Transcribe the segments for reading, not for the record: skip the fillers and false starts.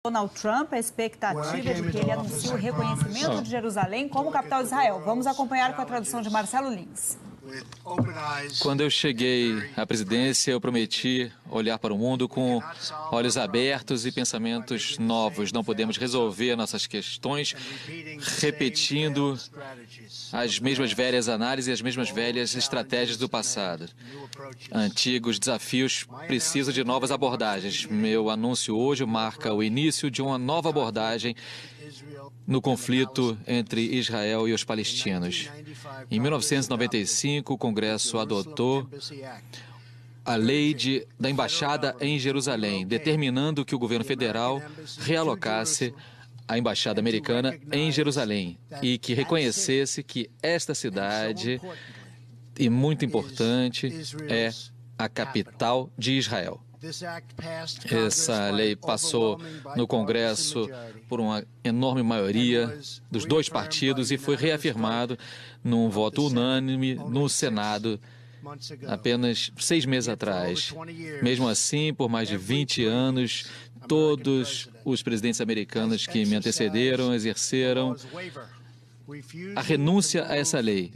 Donald Trump, a expectativa é de que ele anuncie o reconhecimento de Jerusalém como capital de Israel. Vamos acompanhar com a tradução de Marcelo Lins. Quando eu cheguei à presidência, eu prometi olhar para o mundo com olhos abertos e pensamentos novos. Não podemos resolver nossas questões repetindo as mesmas velhas análises e as mesmas velhas estratégias do passado. Antigos desafios precisam de novas abordagens. Meu anúncio hoje marca o início de uma nova abordagem no conflito entre Israel e os palestinos. Em 1995, o Congresso adotou a lei da embaixada em Jerusalém, determinando que o governo federal realocasse a embaixada americana em Jerusalém e que reconhecesse que esta cidade, e muito importante, é a capital de Israel. Essa lei passou no Congresso por uma enorme maioria dos dois partidos e foi reafirmado num voto unânime no Senado apenas 6 meses atrás. Mesmo assim, por mais de 20 anos, todos os presidentes americanos que me antecederam exerceram a renúncia a essa lei,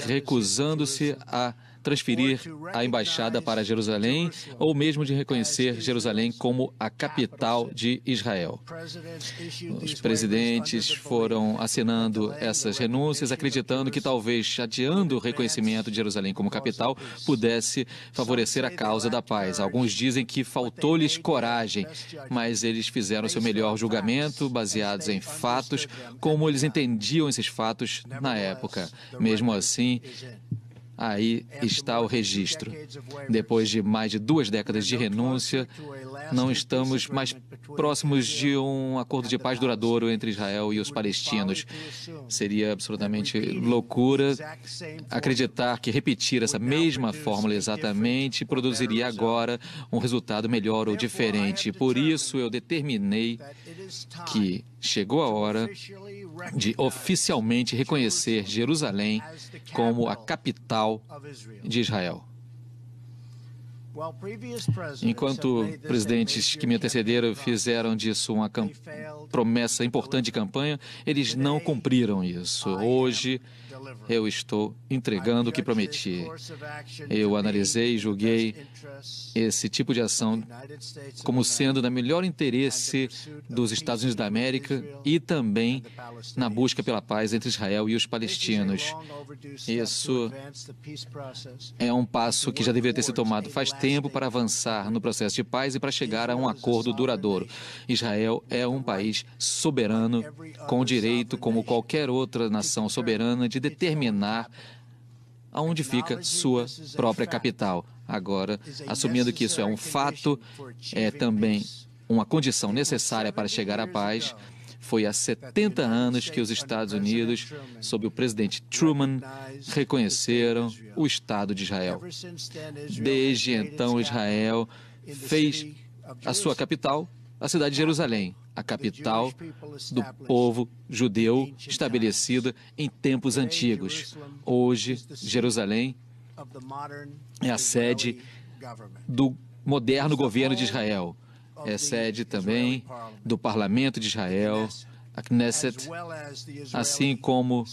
recusando-se a transferir a embaixada para Jerusalém ou mesmo de reconhecer Jerusalém como a capital de Israel. Os presidentes foram assinando essas renúncias, acreditando que talvez adiando o reconhecimento de Jerusalém como capital pudesse favorecer a causa da paz. Alguns dizem que faltou-lhes coragem, mas eles fizeram seu melhor julgamento baseados em fatos, como eles entendiam esses fatos na época. Mesmo assim, aí está o registro. Depois de mais de 2 décadas de renúncia, não estamos mais próximos de um acordo de paz duradouro entre Israel e os palestinos. Seria absolutamente loucura acreditar que repetir essa mesma fórmula exatamente produziria agora um resultado melhor ou diferente. Por isso, eu determinei que chegou a hora de oficialmente reconhecer Jerusalém como a capital de Israel. Enquanto presidentes que me antecederam fizeram disso uma promessa importante de campanha, eles não cumpriram isso. Hoje, eu estou entregando o que prometi. Eu analisei e julguei esse tipo de ação como sendo no melhor interesse dos Estados Unidos da América e também na busca pela paz entre Israel e os palestinos. Isso é um passo que já deveria ter sido tomado faz tempo para avançar no processo de paz e para chegar a um acordo duradouro. Israel é um país soberano, com direito, como qualquer outra nação soberana, de determinar aonde fica sua própria capital. Agora, assumindo que isso é um fato, é também uma condição necessária para chegar à paz. Foi há 70 anos que os Estados Unidos, sob o presidente Truman, reconheceram o Estado de Israel. Desde então, Israel fez a sua capital a cidade de Jerusalém, a capital do povo judeu estabelecida em tempos antigos. Hoje, Jerusalém é a sede do moderno governo de Israel. É sede também do Parlamento de Israel, a Knesset, assim como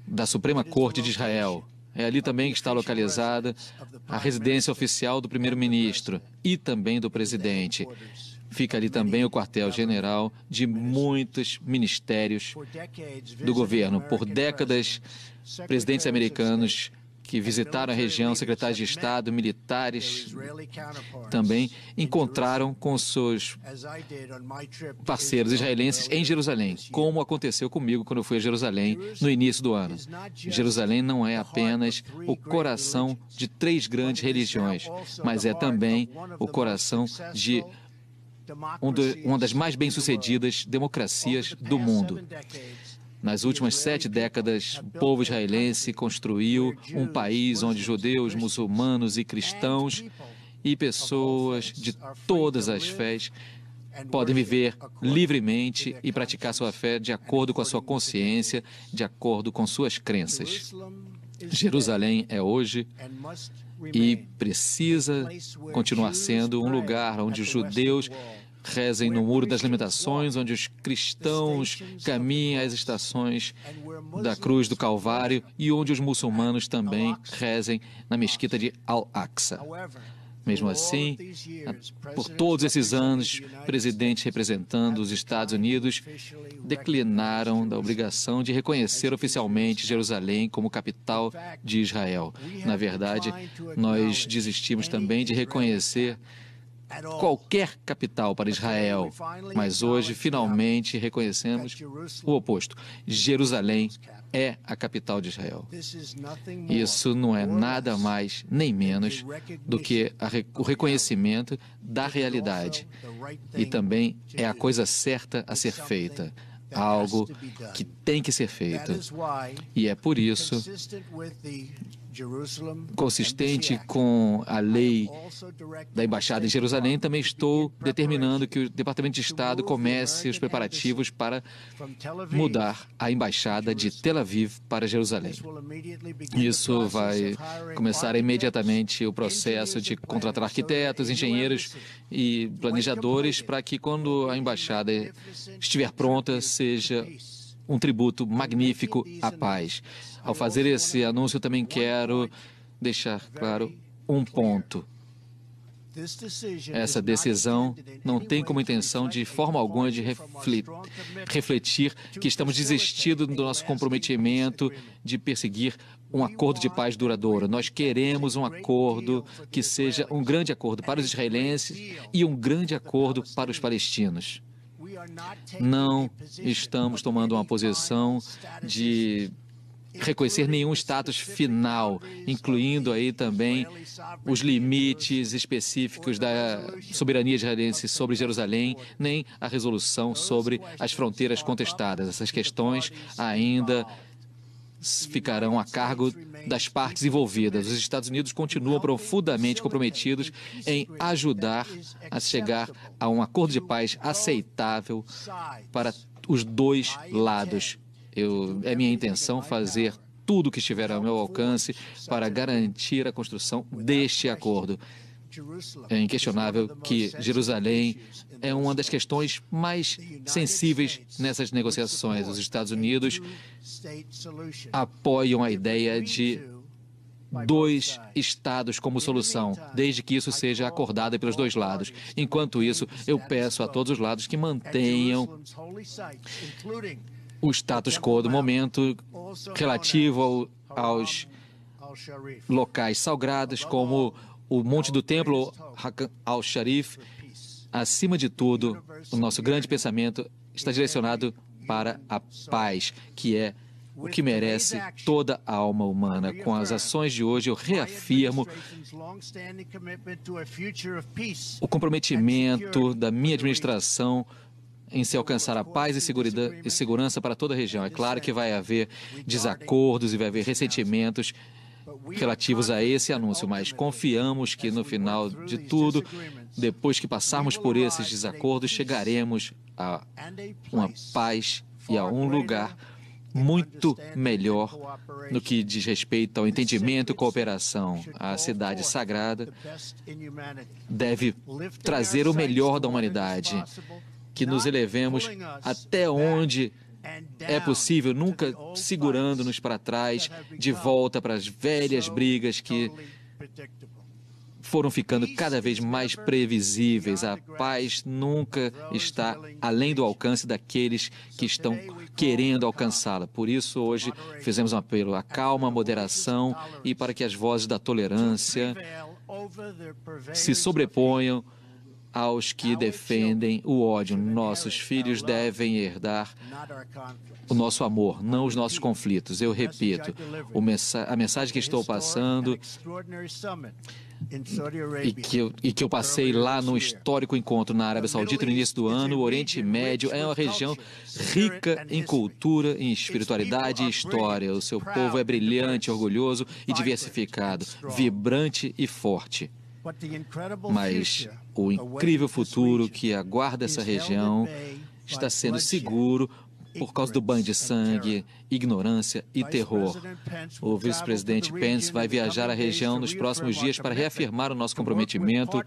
da Suprema Corte de Israel. É ali também que está localizada a residência oficial do primeiro-ministro e também do presidente. Fica ali também o quartel-general de muitos ministérios do governo. Por décadas, presidentes americanos que visitaram a região, secretários de Estado, militares, também encontraram com seus parceiros israelenses em Jerusalém, como aconteceu comigo quando eu fui a Jerusalém no início do ano. Jerusalém não é apenas o coração de 3 grandes religiões, mas é também o coração de uma das mais bem-sucedidas democracias do mundo. Nas últimas 7 décadas, o povo israelense construiu um país onde judeus, muçulmanos e cristãos e pessoas de todas as fés podem viver livremente e praticar sua fé de acordo com a sua consciência, de acordo com suas crenças. Jerusalém é hoje e precisa continuar sendo um lugar onde os judeus rezem no Muro das Lamentações, onde os cristãos caminham às estações da Cruz do Calvário e onde os muçulmanos também rezem na mesquita de Al-Aqsa. Mesmo assim, por todos esses anos, presidentes representando os Estados Unidos declinaram da obrigação de reconhecer oficialmente Jerusalém como capital de Israel. Na verdade, nós desistimos também de reconhecer qualquer capital para Israel, mas hoje finalmente reconhecemos o oposto. Jerusalém é a capital de Israel. Isso não é nada mais nem menos do que o reconhecimento da realidade e também é a coisa certa a ser feita, algo que tem que ser feito. E é por isso, consistente com a lei da Embaixada em Jerusalém, também estou determinando que o Departamento de Estado comece os preparativos para mudar a Embaixada de Tel Aviv para Jerusalém. Isso vai começar imediatamente o processo de contratar arquitetos, engenheiros e planejadores para que, quando a Embaixada estiver pronta, seja um tributo magnífico à paz. Ao fazer esse anúncio, eu também quero deixar claro um ponto. Essa decisão não tem como intenção de forma alguma de refletir que estamos desistindo do nosso comprometimento de perseguir um acordo de paz duradouro. Nós queremos um acordo que seja um grande acordo para os israelenses e um grande acordo para os palestinos. Não estamos tomando uma posição de reconhecer nenhum status final, incluindo aí também os limites específicos da soberania israelense sobre Jerusalém, nem a resolução sobre as fronteiras contestadas. Essas questões ainda ficarão a cargo das partes envolvidas. Os Estados Unidos continuam profundamente comprometidos em ajudar a chegar a um acordo de paz aceitável para os dois lados. É minha intenção fazer tudo o que estiver ao meu alcance para garantir a construção deste acordo. É inquestionável que Jerusalém é uma das questões mais sensíveis nessas negociações. Os Estados Unidos apoiam a ideia de dois estados como solução, desde que isso seja acordado pelos dois lados. Enquanto isso, eu peço a todos os lados que mantenham o status quo do momento relativo aos locais sagrados, como o Monte do Templo al-Sharif. Acima de tudo, o nosso grande pensamento está direcionado para a paz, que é o que merece toda a alma humana. Com as ações de hoje, eu reafirmo o comprometimento da minha administração em se alcançar a paz e segurança para toda a região. É claro que vai haver desacordos e vai haver ressentimentos relativos a esse anúncio, mas confiamos que no final de tudo, depois que passarmos por esses desacordos, chegaremos a uma paz e a um lugar muito melhor no que diz respeito ao entendimento e cooperação. A cidade sagrada deve trazer o melhor da humanidade, que nos elevemos até onde é possível, nunca segurando-nos para trás, de volta para as velhas brigas que foram ficando cada vez mais previsíveis. A paz nunca está além do alcance daqueles que estão querendo alcançá-la. Por isso, hoje, fizemos um apelo à calma, à moderação e para que as vozes da tolerância se sobreponham aos que defendem o ódio. Nossos filhos devem herdar o nosso amor, não os nossos conflitos. Eu repito, a mensagem que estou passando e que eu passei lá no histórico encontro na Arábia Saudita no início do ano. O Oriente Médio é uma região rica em cultura, em espiritualidade e história. O seu povo é brilhante, orgulhoso e diversificado, vibrante e forte. Mas o incrível futuro que aguarda essa região está sendo seguro por causa do banho de sangue, ignorância e terror. O vice-presidente Pence vai viajar à região nos próximos dias para reafirmar o nosso comprometimento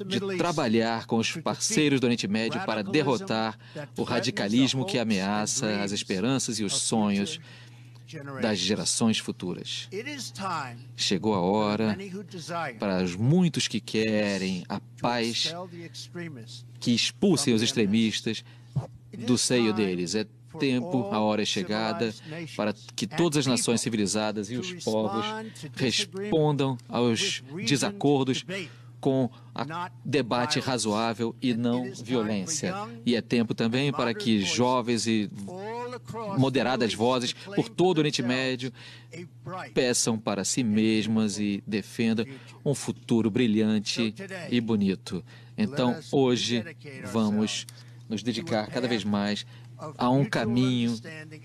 de trabalhar com os parceiros do Oriente Médio para derrotar o radicalismo que ameaça as esperanças e os sonhos das gerações futuras. Chegou a hora para os muitos que querem a paz que expulsem os extremistas do seio deles. É tempo, a hora é chegada para que todas as nações civilizadas e os povos respondam aos desacordos com debate razoável e não violência. E é tempo também para que jovens e moderadas vozes por todo o Oriente Médio peçam para si mesmas e defendam um futuro brilhante e bonito. Então, hoje, vamos nos dedicar cada vez mais a um caminho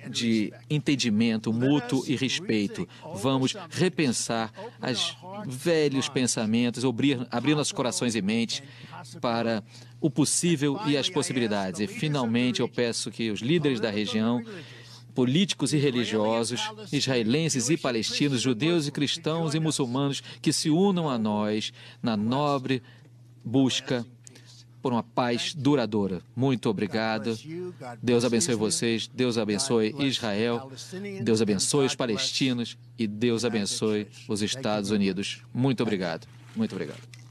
de entendimento mútuo e respeito. Vamos repensar os velhos pensamentos, abrir nossos corações e mentes para o possível e as possibilidades. E, finalmente, eu peço que os líderes da região, políticos e religiosos, israelenses e palestinos, judeus e cristãos e muçulmanos, que se unam a nós na nobre busca por uma paz duradoura. Muito obrigado. Deus abençoe vocês, Deus abençoe Israel, Deus abençoe os palestinos e Deus abençoe os Estados Unidos. Muito obrigado. Muito obrigado.